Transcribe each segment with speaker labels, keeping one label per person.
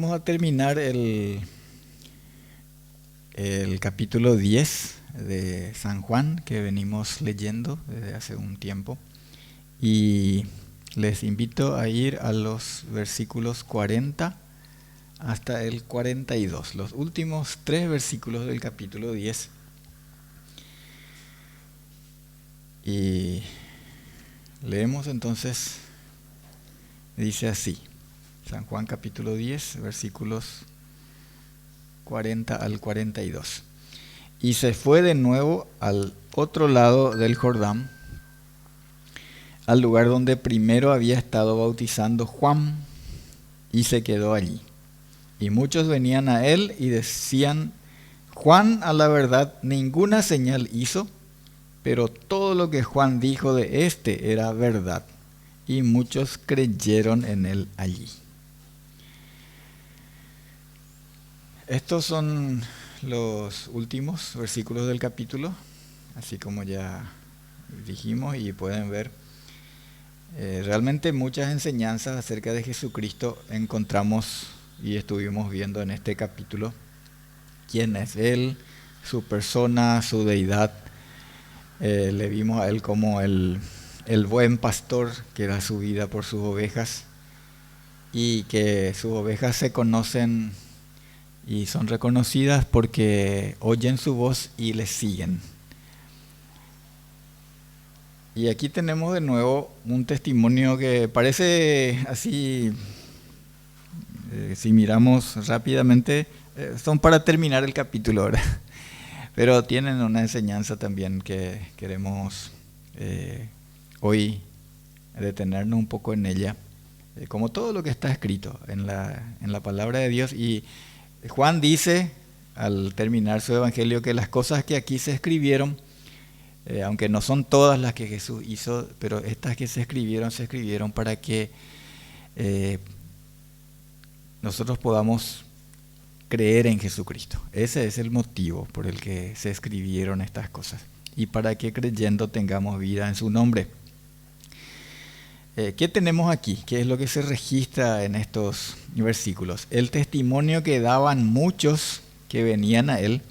Speaker 1: Vamos a terminar el capítulo 10 de San Juan que venimos leyendo desde hace un tiempo. Y les invito a ir a los versículos 40 hasta el 42, los últimos 3 versículos del capítulo 10. Y leemos entonces, dice así, San Juan capítulo 10, versículos 40 al 42. Y se fue de nuevo al otro lado del Jordán, al lugar donde primero había estado bautizando Juan, y se quedó allí. Y muchos venían a él y decían: Juan, a la verdad, ninguna señal hizo, pero todo lo que Juan dijo de éste era verdad. Y muchos creyeron en él allí. Estos son los últimos versículos del capítulo, así como ya dijimos, y pueden ver realmente muchas enseñanzas acerca de Jesucristo encontramos y estuvimos viendo en este capítulo. Quién es Él, su persona, su deidad. Le vimos a Él como el buen pastor que da su vida por sus ovejas, y que sus ovejas se conocen y son reconocidas porque oyen su voz y le siguen. Y aquí tenemos de nuevo un testimonio que parece así, si miramos rápidamente, son para terminar el capítulo ahora, pero tienen una enseñanza también que queremos hoy detenernos un poco en ella, como todo lo que está escrito en la palabra de Dios. Y Juan dice, al terminar su evangelio, que las cosas que aquí se escribieron, aunque no son todas las que Jesús hizo, pero estas que se escribieron para que nosotros podamos creer en Jesucristo. Ese es el motivo por el que se escribieron estas cosas, y para que creyendo tengamos vida en su nombre. ¿Qué tenemos aquí? ¿Qué es lo que se registra en estos versículos? El testimonio que daban muchos que venían a él,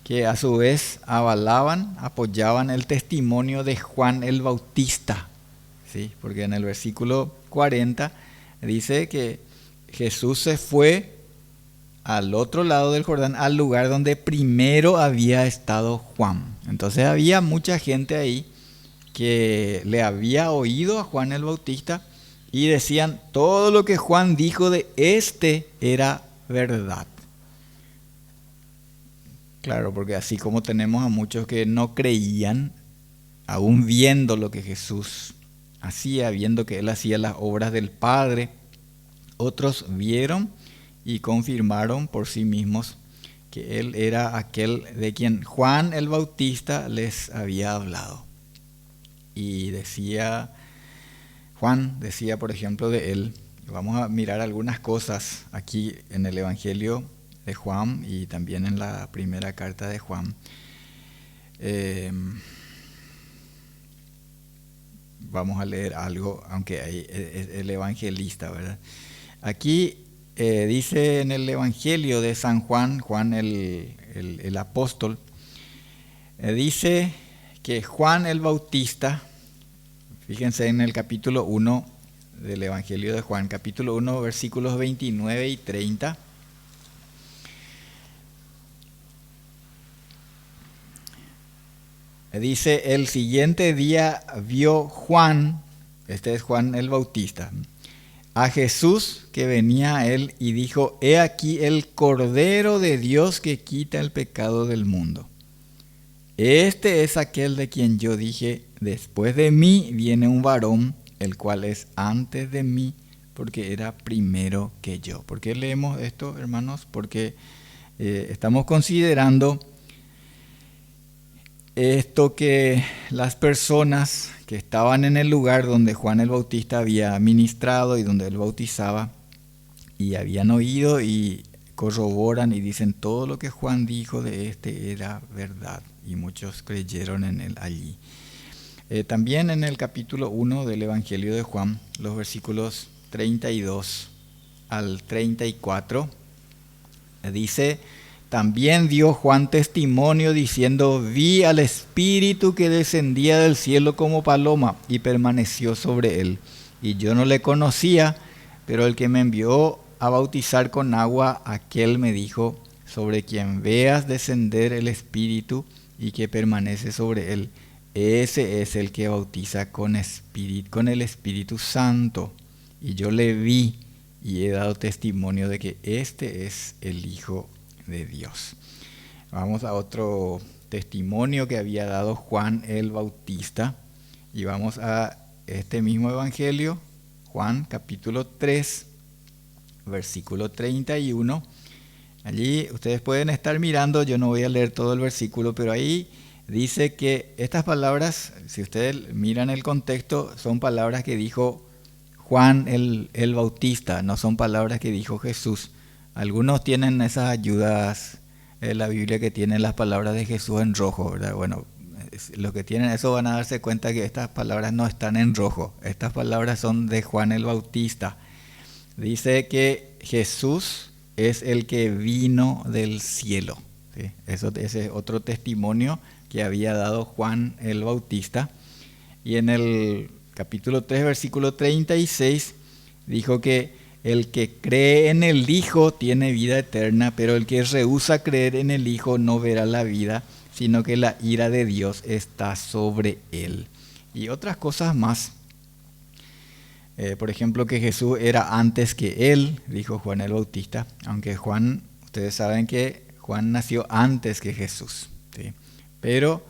Speaker 1: que a su vez avalaban, apoyaban el testimonio de Juan el Bautista, ¿sí? Porque en el versículo 40 dice que Jesús se fue al otro lado del Jordán, al lugar donde primero había estado Juan. Entonces había mucha gente ahí que le había oído a Juan el Bautista y decían: todo lo que Juan dijo de este era verdad. Claro, porque así como tenemos a muchos que no creían, aún viendo lo que Jesús hacía, viendo que él hacía las obras del Padre, otros vieron y confirmaron por sí mismos que él era aquel de quien Juan el Bautista les había hablado. Y Juan decía, por ejemplo, de él, vamos a mirar algunas cosas aquí en el Evangelio de Juan y también en la primera carta de Juan. Vamos a leer algo, aunque hay el evangelista, ¿verdad? Aquí dice en el Evangelio de San Juan, Juan el apóstol, dice que Juan el Bautista, fíjense en el capítulo 1 del Evangelio de Juan, capítulo 1, versículos 29 y 30. Dice: el siguiente día vio Juan, este es Juan el Bautista, a Jesús que venía a él y dijo: he aquí el Cordero de Dios que quita el pecado del mundo. Este es aquel de quien yo dije: después de mí viene un varón, el cual es antes de mí, porque era primero que yo. ¿Por qué leemos esto, hermanos? Porque estamos considerando esto, que las personas que estaban en el lugar donde Juan el Bautista había ministrado y donde él bautizaba, y habían oído y corroboran y dicen: todo lo que Juan dijo de este era verdad, y muchos creyeron en él allí. También en el capítulo 1 del Evangelio de Juan, los versículos 32 al 34, dice: también dio Juan testimonio diciendo: vi al Espíritu que descendía del cielo como paloma y permaneció sobre él. Y yo no le conocía, pero el que me envió a bautizar con agua, aquel me dijo: sobre quien veas descender el Espíritu y que permanece sobre él, ese es el que bautiza con el Espíritu Santo. Y yo le vi y he dado testimonio de que este es el Hijo de Dios. Vamos a otro testimonio que había dado Juan el Bautista y vamos a este mismo evangelio, Juan capítulo 3, versículo 31. Allí ustedes pueden estar mirando, yo no voy a leer todo el versículo, pero ahí dice que estas palabras, si ustedes miran el contexto, son palabras que dijo Juan el Bautista, no son palabras que dijo Jesús. Algunos tienen esas ayudas en la Biblia que tienen las palabras de Jesús en rojo, ¿verdad? Bueno, los que tienen eso van a darse cuenta que estas palabras no están en rojo. Estas palabras son de Juan el Bautista. Dice que Jesús es el que vino del cielo, ¿sí? Ese es otro testimonio que había dado Juan el Bautista. Y en el capítulo 3, versículo 36, dijo que el que cree en el Hijo tiene vida eterna, pero el que rehúsa creer en el Hijo no verá la vida, sino que la ira de Dios está sobre él. Y otras cosas más. Por ejemplo, que Jesús era antes que él, dijo Juan el Bautista, aunque ustedes saben que Juan nació antes que Jesús, ¿sí? Pero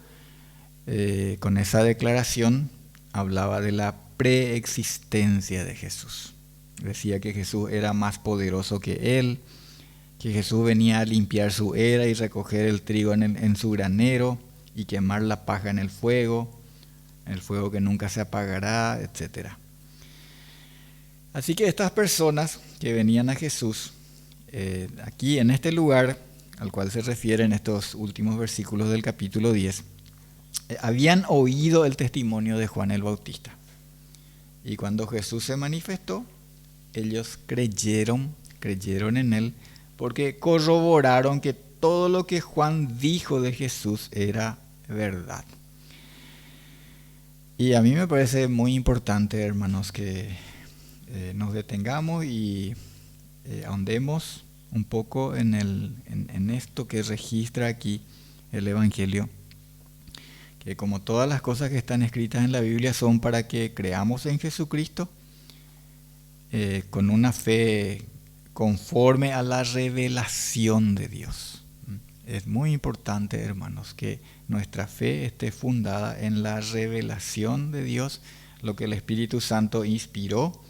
Speaker 1: con esa declaración hablaba de la preexistencia de Jesús. Decía que Jesús era más poderoso que él, que Jesús venía a limpiar su era y recoger el trigo en su granero y quemar la paja en el fuego que nunca se apagará, etc. Así que estas personas que venían a Jesús, aquí en este lugar al cual se refieren estos últimos versículos del capítulo 10, habían oído el testimonio de Juan el Bautista. Y cuando Jesús se manifestó, ellos creyeron en él, porque corroboraron que todo lo que Juan dijo de Jesús era verdad. Y a mí me parece muy importante, hermanos, que nos detengamos y ahondemos un poco en esto que registra aquí el Evangelio, que como todas las cosas que están escritas en la Biblia son para que creamos en Jesucristo con una fe conforme a la revelación de Dios. Es muy importante, hermanos, que nuestra fe esté fundada en la revelación de Dios, lo que el Espíritu Santo inspiró,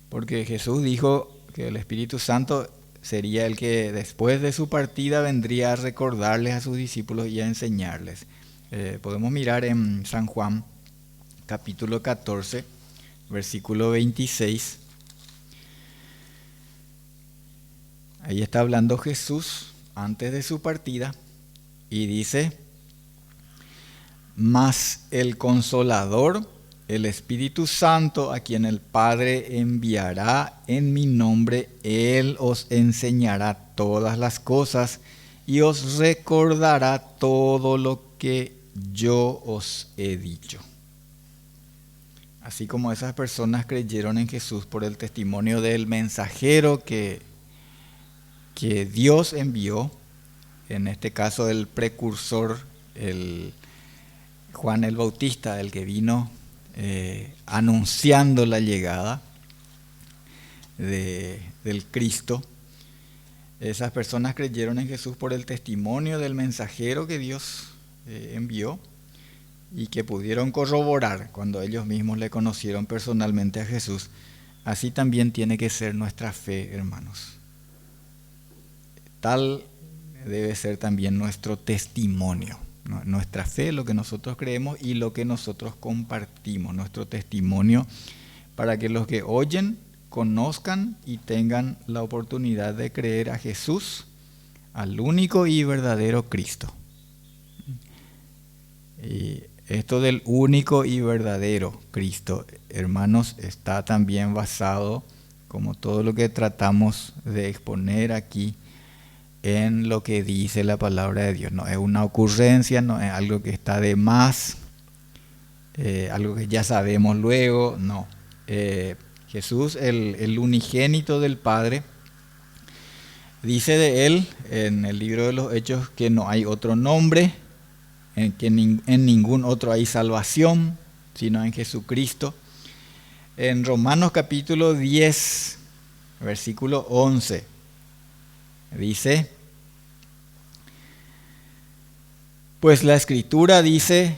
Speaker 1: porque Jesús dijo que el Espíritu Santo sería el que después de su partida vendría a recordarles a sus discípulos y a enseñarles. Podemos mirar en San Juan, capítulo 14, versículo 26. Ahí está hablando Jesús antes de su partida y dice: mas el Consolador, el Espíritu Santo, a quien el Padre enviará en mi nombre, Él os enseñará todas las cosas y os recordará todo lo que yo os he dicho. Así como esas personas creyeron en Jesús por el testimonio del mensajero que Dios envió, en este caso el precursor, el Juan el Bautista, el que vino anunciando la llegada del Cristo. Esas personas creyeron en Jesús por el testimonio del mensajero que Dios envió y que pudieron corroborar cuando ellos mismos le conocieron personalmente a Jesús. Así también tiene que ser nuestra fe, hermanos. Tal debe ser también nuestro testimonio. Nuestra fe, lo que nosotros creemos y lo que nosotros compartimos, nuestro testimonio, para que los que oyen conozcan y tengan la oportunidad de creer a Jesús, al único y verdadero Cristo. Y esto del único y verdadero Cristo, hermanos, está también basado como todo lo que tratamos de exponer aquí en lo que dice la palabra de Dios. No es una ocurrencia, no es algo que está de más, algo que ya sabemos luego, no. Jesús, el unigénito del Padre, dice de él en el libro de los Hechos que no hay otro nombre, en que en ningún otro hay salvación, sino en Jesucristo. En Romanos capítulo 10, versículo 11, dice: pues la Escritura dice,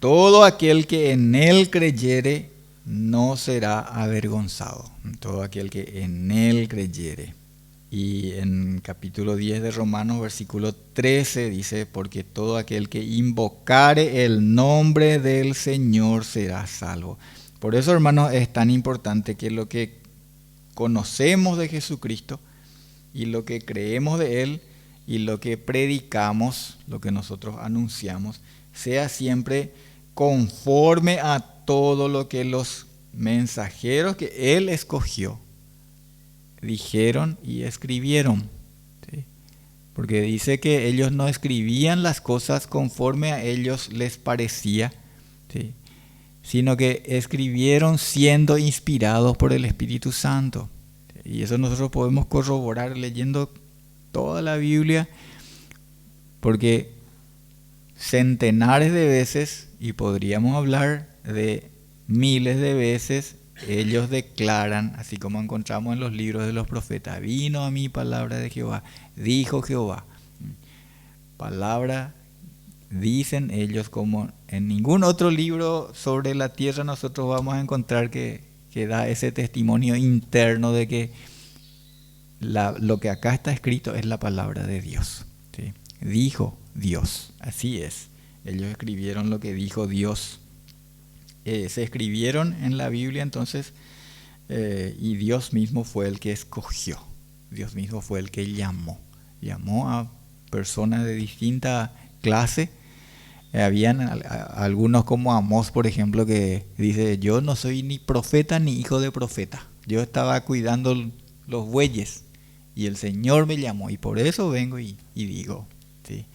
Speaker 1: todo aquel que en él creyere no será avergonzado. Todo aquel que en él creyere. Y en capítulo 10 de Romanos, versículo 13, dice, porque todo aquel que invocare el nombre del Señor será salvo. Por eso, hermanos, es tan importante que lo que conocemos de Jesucristo y lo que creemos de Él y lo que predicamos, lo que nosotros anunciamos, sea siempre conforme a todo lo que los mensajeros que Él escogió dijeron y escribieron. ¿Sí? Porque dice que ellos no escribían las cosas conforme a ellos les parecía, ¿sí? Sino que escribieron siendo inspirados por el Espíritu Santo. Y eso nosotros podemos corroborar leyendo toda la Biblia, porque centenares de veces, y podríamos hablar de miles de veces, ellos declaran, así como encontramos en los libros de los profetas: vino a mí palabra de Jehová, dijo Jehová. Palabra, dicen ellos, como en ningún otro libro sobre la tierra nosotros vamos a encontrar que da ese testimonio interno de que lo que acá está escrito es la palabra de Dios. ¿Sí? Dijo Dios, así es. Ellos escribieron lo que dijo Dios. Se escribieron en la Biblia entonces, y Dios mismo fue el que escogió. Dios mismo fue el que llamó a personas de distinta clase. Habían algunos como Amós, por ejemplo, que dice: yo no soy ni profeta ni hijo de profeta, yo estaba cuidando los bueyes y el Señor me llamó y por eso vengo y digo, ¿sí?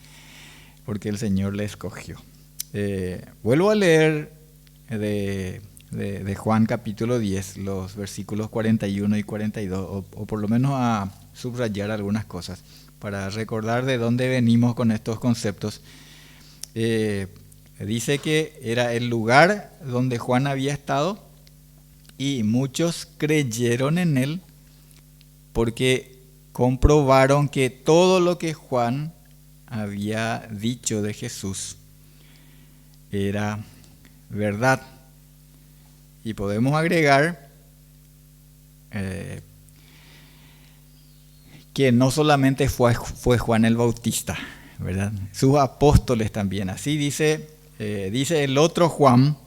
Speaker 1: Porque el Señor le escogió. Vuelvo a leer de Juan capítulo 10, los versículos 41 y 42, o por lo menos a subrayar algunas cosas para recordar de dónde venimos con estos conceptos. Dice que era el lugar donde Juan había estado y muchos creyeron en él porque comprobaron que todo lo que Juan había dicho de Jesús era verdad. Y podemos agregar que no solamente fue Juan el Bautista, ¿verdad? Sus apóstoles también. Así dice el otro Juan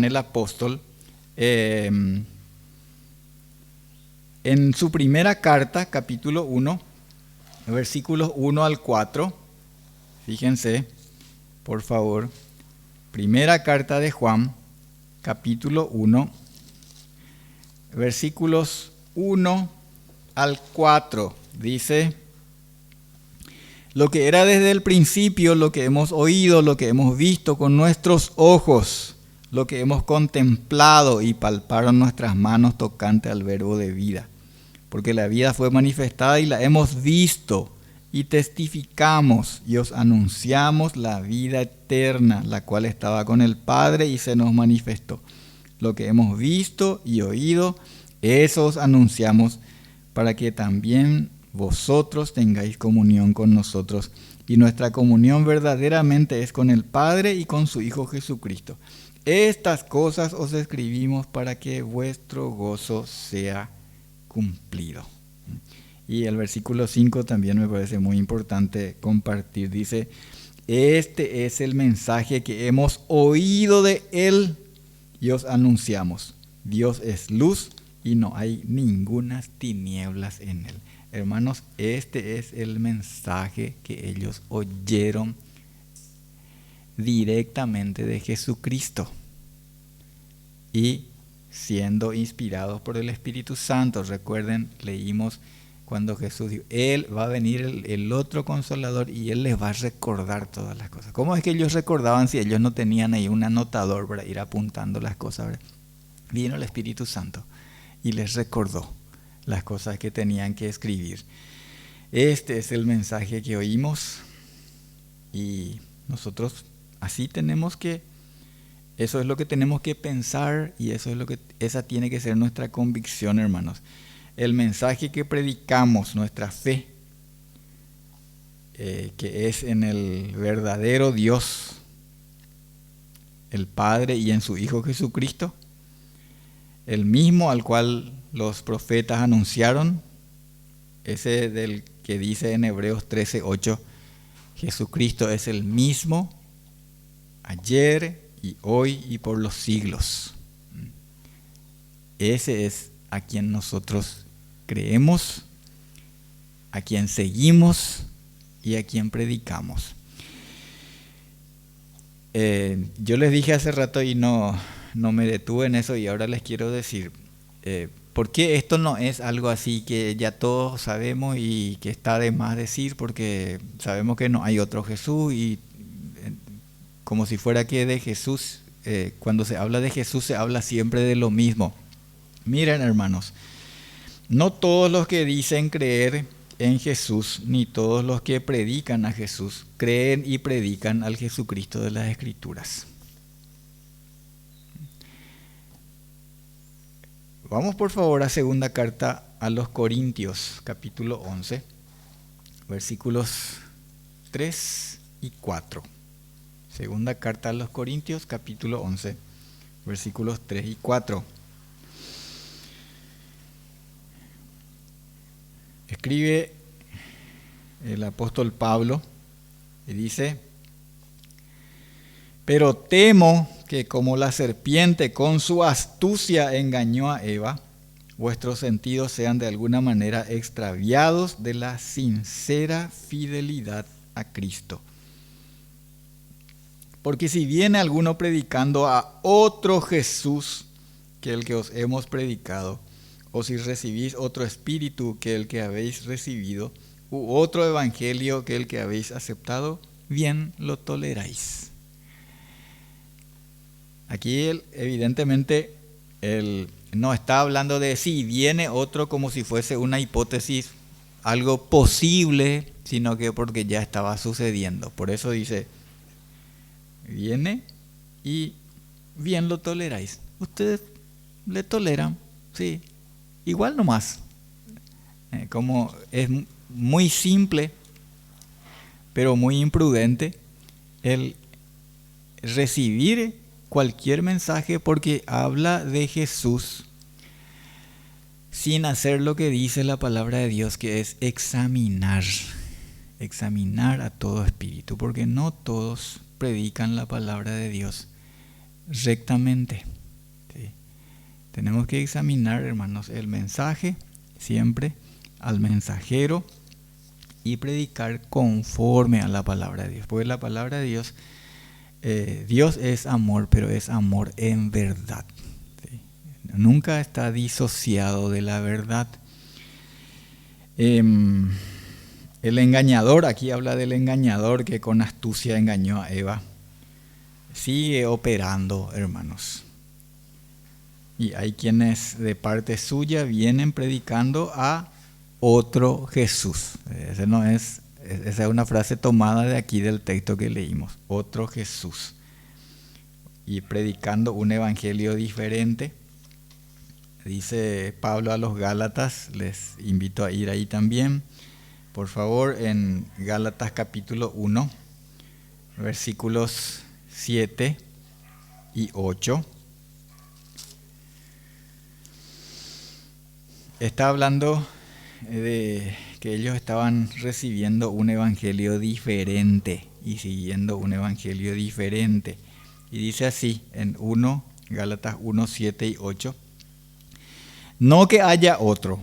Speaker 1: el apóstol, en su primera carta, capítulo 1, versículos 1 al 4. Fíjense, por favor. Primera carta de Juan, capítulo 1, versículos 1 al 4. Dice: lo que era desde el principio, lo que hemos oído, lo que hemos visto con nuestros ojos, lo que hemos contemplado y palparon nuestras manos tocante al verbo de vida. Porque la vida fue manifestada y la hemos visto y testificamos y os anunciamos la vida eterna, la cual estaba con el Padre y se nos manifestó. Lo que hemos visto y oído, eso os anunciamos, para que también vosotros tengáis comunión con nosotros. Y nuestra comunión verdaderamente es con el Padre y con su Hijo Jesucristo. Estas cosas os escribimos para que vuestro gozo sea cumplido. Y el versículo 5 también me parece muy importante compartir. Dice: este es el mensaje que hemos oído de Él y os anunciamos. Dios es luz y no hay ninguna tinieblas en Él. Hermanos, este es el mensaje que ellos oyeron directamente de Jesucristo. Y siendo inspirados por el Espíritu Santo. Recuerden, leímos cuando Jesús dijo, Él va a venir el otro Consolador y Él les va a recordar todas las cosas. ¿Cómo es que ellos recordaban si ellos no tenían ahí un anotador para ir apuntando las cosas, ¿verdad? Vino el Espíritu Santo y les recordó las cosas que tenían que escribir. Este es el mensaje que oímos y nosotros así tenemos que, eso es lo que tenemos que pensar y eso es lo que, esa tiene que ser nuestra convicción, hermanos. El mensaje que predicamos, nuestra fe, que es en el verdadero Dios, el Padre, y en su Hijo Jesucristo, el mismo al cual los profetas anunciaron, ese del que dice en Hebreos 13:8, Jesucristo es el mismo ayer y hoy y por los siglos. Ese es a quien nosotros creemos, a quien seguimos y a quien predicamos. Yo les dije hace rato y no me detuve en eso, y ahora les quiero decir, ¿por qué esto no es algo así que ya todos sabemos y que está de más decir? Porque sabemos que no hay otro Jesús y como si fuera que de Jesús, cuando se habla de Jesús se habla siempre de lo mismo. Miren, hermanos, no todos los que dicen creer en Jesús, ni todos los que predican a Jesús, creen y predican al Jesucristo de las Escrituras. Vamos por favor a segunda carta a los Corintios, capítulo 11, versículos 3 y 4. Segunda carta a los Corintios, capítulo 11, versículos 3 y 4. Escribe el apóstol Pablo y dice: pero temo que como la serpiente con su astucia engañó a Eva, vuestros sentidos sean de alguna manera extraviados de la sincera fidelidad a Cristo. Porque si viene alguno predicando a otro Jesús que el que os hemos predicado, o si recibís otro espíritu que el que habéis recibido, u otro evangelio que el que habéis aceptado, bien lo toleráis. Aquí evidentemente no está hablando de si viene otro como si fuese una hipótesis, algo posible, sino que porque ya estaba sucediendo. Por eso dice, viene y bien lo toleráis. Ustedes le toleran, sí, igual nomás. Como es muy simple, pero muy imprudente el recibir cualquier mensaje porque habla de Jesús sin hacer lo que dice la palabra de Dios, que es examinar a todo espíritu, porque no todos predican la palabra de Dios rectamente. ¿Sí? Tenemos que examinar, hermanos, el mensaje siempre al mensajero y predicar conforme a la palabra de Dios, porque la palabra de Dios, Dios es amor, pero es amor en verdad. ¿Sí? Nunca está disociado de la verdad. El engañador, aquí habla del engañador que con astucia engañó a Eva. Sigue operando, hermanos. Y hay quienes de parte suya vienen predicando a otro Jesús. Esa es una frase tomada de aquí del texto que leímos. Otro Jesús. Y predicando un evangelio diferente. Dice Pablo a los Gálatas, les invito a ir ahí también. Por favor, en Gálatas capítulo 1, versículos 7 y 8. Está hablando de que ellos estaban recibiendo un evangelio diferente y siguiendo un evangelio diferente. Y dice así en Gálatas 1, 7 y 8. No que haya otro,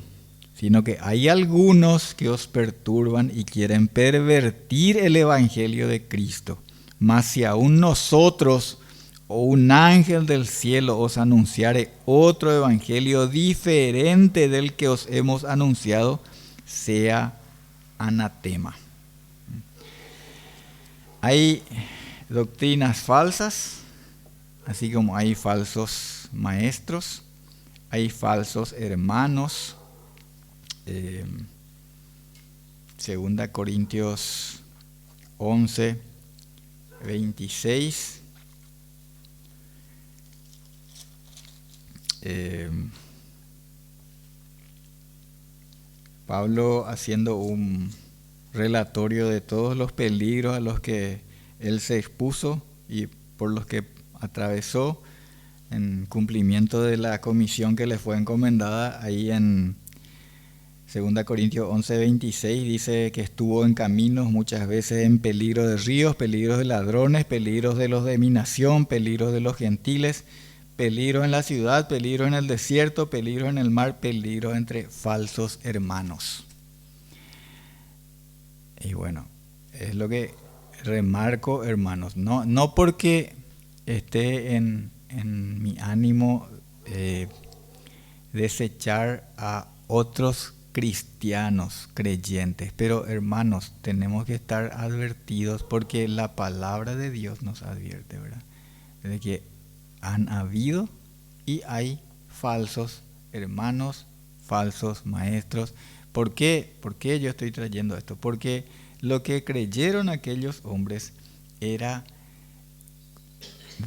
Speaker 1: sino que hay algunos que os perturban y quieren pervertir el evangelio de Cristo. Mas si aún nosotros o un ángel del cielo os anunciare otro evangelio diferente del que os hemos anunciado, sea anatema. Hay doctrinas falsas, así como hay falsos maestros, hay falsos hermanos. 2 Corintios 11, 26. Pablo haciendo un relatorio de todos los peligros a los que él se expuso y por los que atravesó en cumplimiento de la comisión que le fue encomendada. Ahí en 2 Corintios 11, 26 dice que estuvo en caminos muchas veces en peligro de ríos, peligros de ladrones, peligros de los de mi nación, peligros de los gentiles, peligro en la ciudad, peligro en el desierto, peligro en el mar, peligro entre falsos hermanos. Y bueno, es lo que remarco, hermanos, no porque esté en mi ánimo desechar a otros cristianos, creyentes, pero hermanos, tenemos que estar advertidos porque la palabra de Dios nos advierte, ¿verdad? De que han habido y hay falsos hermanos, falsos maestros. ¿Por qué? ¿Por qué yo estoy trayendo esto? Porque lo que creyeron aquellos hombres era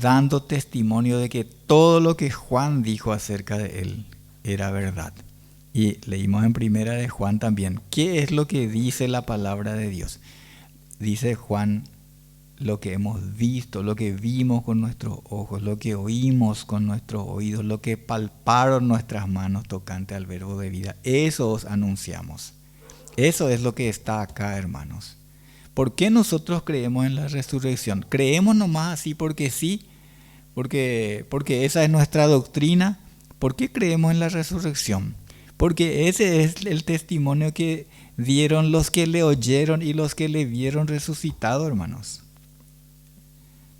Speaker 1: dando testimonio de que todo lo que Juan dijo acerca de él era verdad. Y leímos en primera de Juan también. ¿Qué es lo que dice la palabra de Dios? Dice Juan, lo que hemos visto, lo que vimos con nuestros ojos, lo que oímos con nuestros oídos, lo que palparon nuestras manos tocante al verbo de vida. Eso os anunciamos. Eso es lo que está acá, hermanos. ¿Por qué nosotros creemos en la resurrección? ¿Creemos nomás así porque sí? Porque esa es nuestra doctrina. ¿Por qué creemos en la resurrección? Porque ese es el testimonio que dieron los que le oyeron y los que le vieron resucitado, hermanos.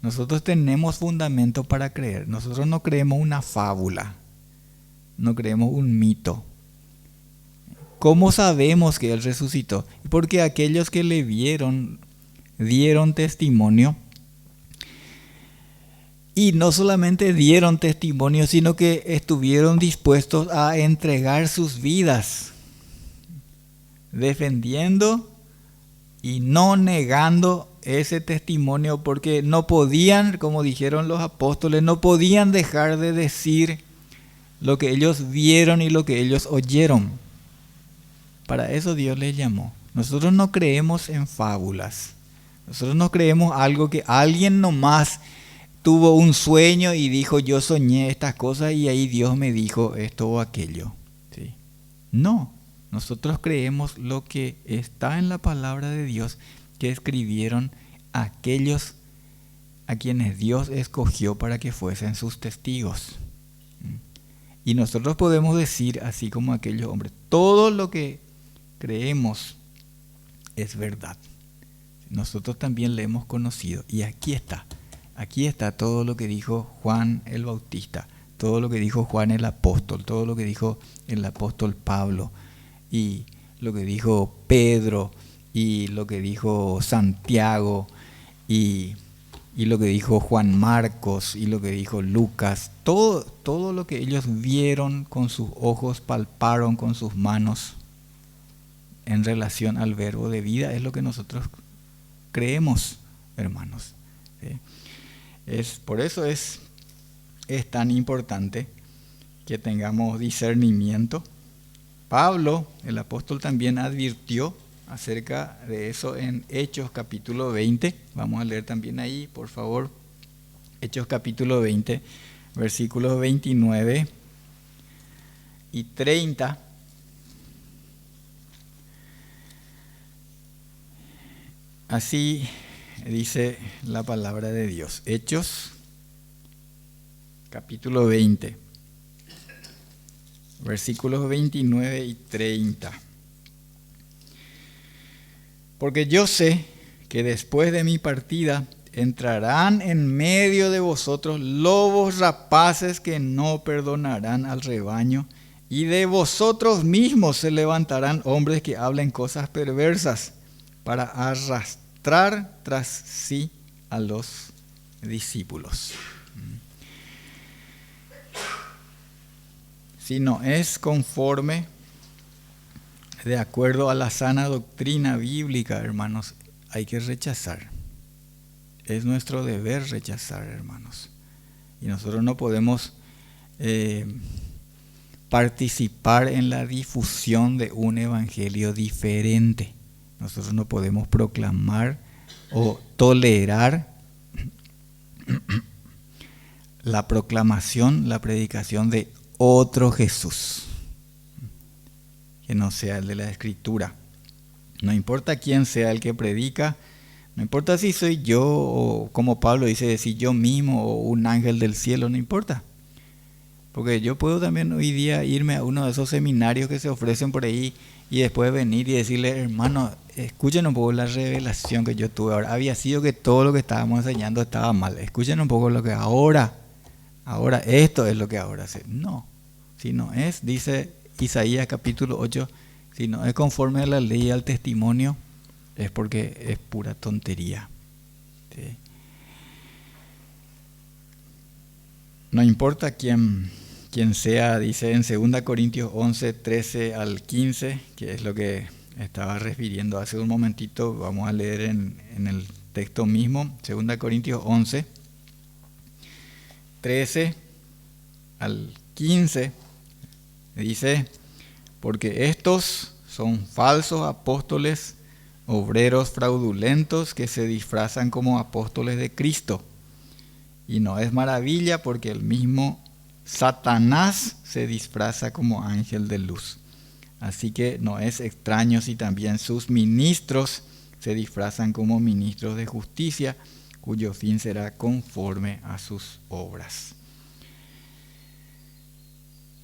Speaker 1: Nosotros tenemos fundamento para creer. Nosotros no creemos una fábula, no creemos un mito. ¿Cómo sabemos que Él resucitó? Porque aquellos que le vieron dieron testimonio. Y no solamente dieron testimonio, sino que estuvieron dispuestos a entregar sus vidas, defendiendo y no negando ese testimonio, porque no podían, como dijeron los apóstoles, no podían dejar de decir lo que ellos vieron y lo que ellos oyeron. Para eso Dios les llamó. Nosotros no creemos en fábulas. Nosotros no creemos algo que alguien nomás tuvo un sueño y dijo, yo soñé estas cosas y ahí Dios me dijo esto o aquello. ¿Sí? No, nosotros creemos lo que está en la palabra de Dios que escribieron aquellos a quienes Dios escogió para que fuesen sus testigos. Y nosotros podemos decir, así como aquellos hombres, todo lo que creemos es verdad. Nosotros también le hemos conocido y aquí está. Aquí está todo lo que dijo Juan el Bautista, todo lo que dijo Juan el apóstol, todo lo que dijo el apóstol Pablo y lo que dijo Pedro y lo que dijo Santiago y lo que dijo Juan Marcos y lo que dijo Lucas. Todo lo que ellos vieron con sus ojos, palparon con sus manos en relación al verbo de vida es lo que nosotros creemos, hermanos. ¿Sí? Por eso es tan importante que tengamos discernimiento. Pablo, el apóstol, también advirtió acerca de eso en Hechos capítulo 20. Vamos a leer también ahí, por favor. Hechos capítulo 20, versículos 29 y 30. Así dice la palabra de Dios. Hechos, capítulo 20, versículos 29 y 30. Porque yo sé que después de mi partida entrarán en medio de vosotros lobos rapaces que no perdonarán al rebaño, y de vosotros mismos se levantarán hombres que hablen cosas perversas para arrastrar tras sí a los discípulos. Si no es conforme, de acuerdo a la sana doctrina bíblica, hermanos, hay que rechazar. Es nuestro deber rechazar, hermanos. Y nosotros no podemos participar en la difusión de un evangelio diferente. Nosotros no podemos proclamar o tolerar la proclamación, la predicación de otro Jesús, que no sea el de la Escritura. No importa quién sea el que predica, no importa si soy yo o, como Pablo dice, si yo mismo o un ángel del cielo, no importa. Porque yo puedo también hoy día irme a uno de esos seminarios que se ofrecen por ahí y después venir y decirle, hermano, escuchen un poco la revelación que yo tuve ahora. Había sido que todo lo que estábamos enseñando estaba mal. Escuchen un poco lo que ahora esto es lo que ahora sé. No, si no es, dice Isaías capítulo 8, si no es conforme a la ley y al testimonio, es porque es pura tontería. ¿Sí? No importa quién sea, dice en 2 Corintios 11, 13 al 15, que es lo que estaba refiriendo hace un momentito. Vamos a leer en el texto mismo, 2 Corintios 11, 13 al 15, dice, porque estos son falsos apóstoles, obreros fraudulentos que se disfrazan como apóstoles de Cristo. Y no es maravilla porque el mismo Satanás se disfraza como ángel de luz. Así que no es extraño si también sus ministros se disfrazan como ministros de justicia, cuyo fin será conforme a sus obras.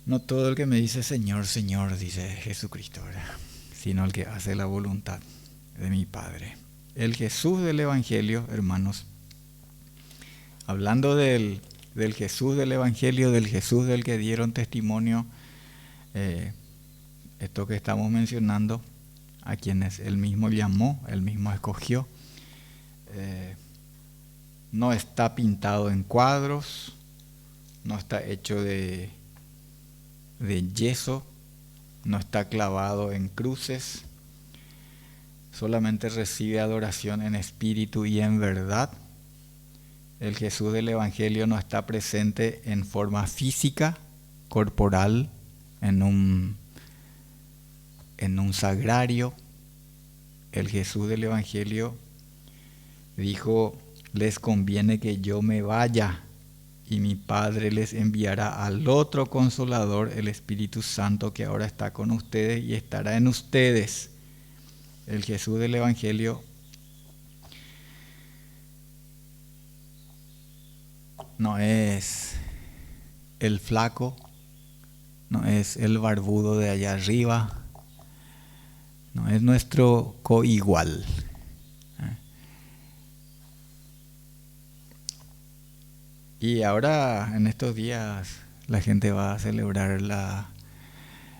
Speaker 1: No todo el que me dice Señor, Señor, dice Jesucristo, ¿verdad?, sino el que hace la voluntad de mi Padre. El Jesús del Evangelio, hermanos, hablando del Jesús del Evangelio, del Jesús del que dieron testimonio, esto que estamos mencionando, a quienes Él mismo llamó, Él mismo escogió, no está pintado en cuadros, no está hecho de yeso, no está clavado en cruces, solamente recibe adoración en espíritu y en verdad. El Jesús del Evangelio no está presente en forma física, corporal, en un sagrario. El Jesús del Evangelio dijo, les conviene que yo me vaya y mi Padre les enviará al otro Consolador, el Espíritu Santo, que ahora está con ustedes y estará en ustedes. El Jesús del Evangelio no es el flaco, no es el barbudo de allá arriba, no es nuestro coigual. Y ahora, en estos días, la gente va a celebrar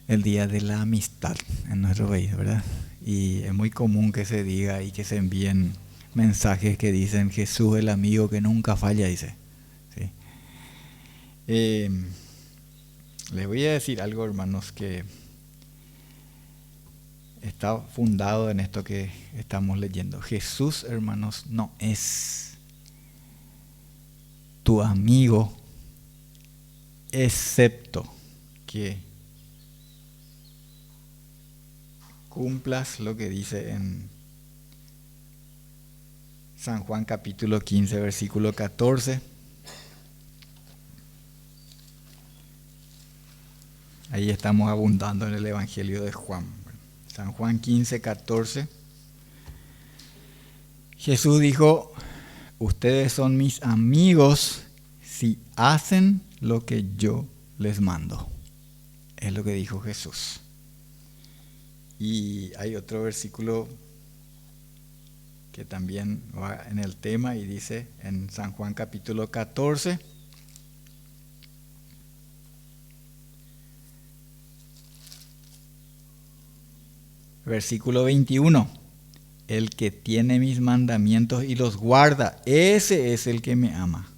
Speaker 1: el Día de la Amistad en nuestro país, ¿verdad? Y es muy común que se diga y que se envíen mensajes que dicen Jesús el amigo que nunca falla, dice. ¿Sí? Les voy a decir algo, hermanos, que está fundado en esto que estamos leyendo. Jesús, hermanos, no es tu amigo, excepto que cumplas lo que dice en San Juan capítulo 15, versículo 14. Ahí estamos abundando en el Evangelio de Juan. San Juan 15, 14. Jesús dijo, ustedes son mis amigos si hacen lo que yo les mando. Es lo que dijo Jesús. Y hay otro versículo que también va en el tema y dice en San Juan capítulo 14, versículo 21. El que tiene mis mandamientos y los guarda, ese es el que me ama.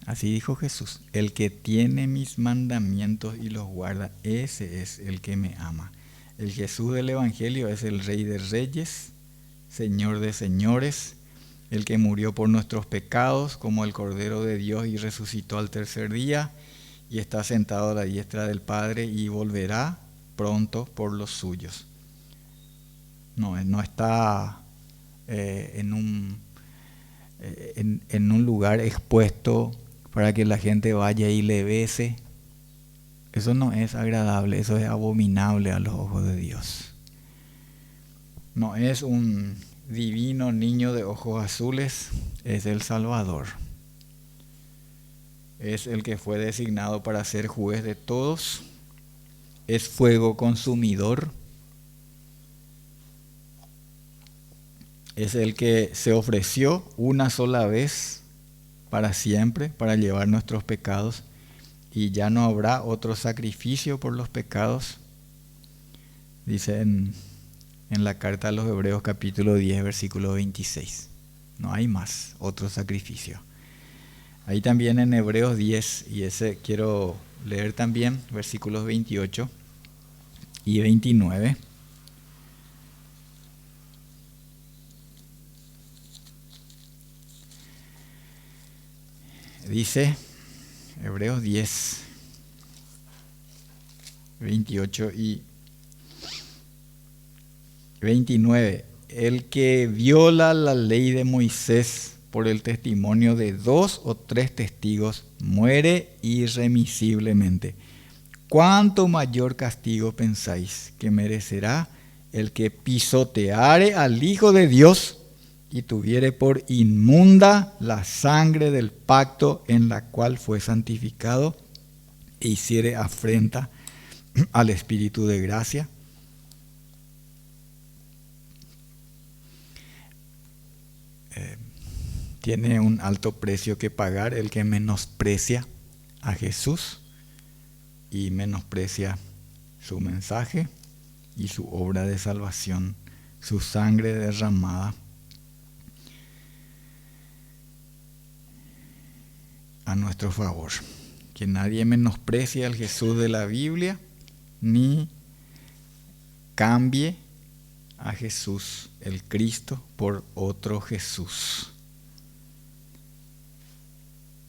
Speaker 1: Así dijo Jesús, el que tiene mis mandamientos y los guarda, ese es el que me ama. El Jesús del Evangelio es el Rey de Reyes, Señor de señores, el que murió por nuestros pecados como el Cordero de Dios y resucitó al tercer día y está sentado a la diestra del Padre y volverá pronto por los suyos. No está en un lugar expuesto para que la gente vaya y le bese. Eso no es agradable, eso es abominable a los ojos de Dios. No es un divino niño de ojos azules, es el Salvador. Es el que fue designado para ser juez de todos. Es fuego consumidor. Es el que se ofreció una sola vez para siempre, para llevar nuestros pecados. Y ya no habrá otro sacrificio por los pecados. Dice en la carta a los Hebreos capítulo 10, versículo 26. No hay más otro sacrificio. Ahí también en Hebreos 10, y ese quiero leer también, versículos 28 y 29. Dice Hebreos 10, 28 y 29. El que viola la ley de Moisés por el testimonio de 2 o 3 testigos muere irremisiblemente. ¿Cuánto mayor castigo pensáis que merecerá el que pisoteare al Hijo de Dios y tuviere por inmunda la sangre del pacto en la cual fue santificado e hiciere afrenta al Espíritu de gracia? Tiene un alto precio que pagar el que menosprecia a Jesús y menosprecia su mensaje y su obra de salvación, su sangre derramada a nuestro favor. Que nadie menosprecie al Jesús de la Biblia ni cambie a Jesús el Cristo por otro Jesús.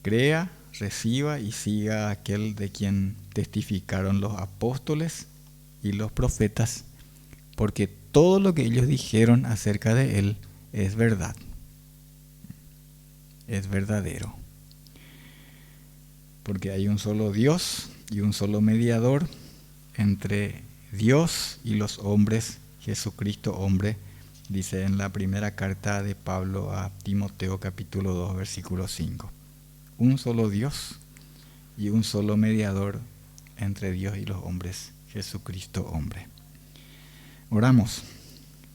Speaker 1: Crea, reciba y siga a aquel de quien testificaron los apóstoles y los profetas, porque todo lo que ellos dijeron acerca de él es verdad, es verdadero. Porque hay un solo Dios y un solo mediador entre Dios y los hombres, Jesucristo hombre, dice en la primera carta de Pablo a Timoteo capítulo 2 versículo 5. Un solo Dios y un solo mediador entre Dios y los hombres, Jesucristo hombre. Oramos.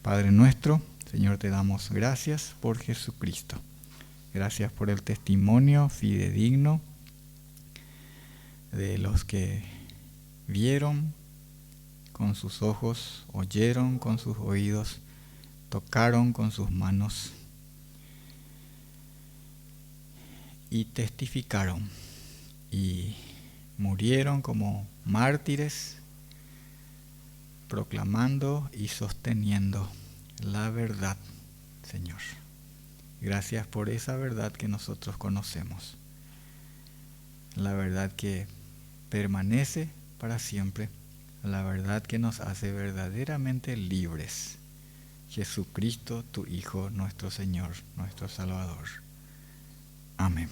Speaker 1: Padre nuestro, Señor, te damos gracias por Jesucristo. Gracias por el testimonio fidedigno de los que vieron con sus ojos, oyeron con sus oídos, tocaron con sus manos y testificaron y murieron como mártires, proclamando y sosteniendo la verdad, Señor. Gracias por esa verdad que nosotros conocemos, la verdad que permanece para siempre, la verdad que nos hace verdaderamente libres. Jesucristo, tu Hijo, nuestro Señor, nuestro Salvador. Amén.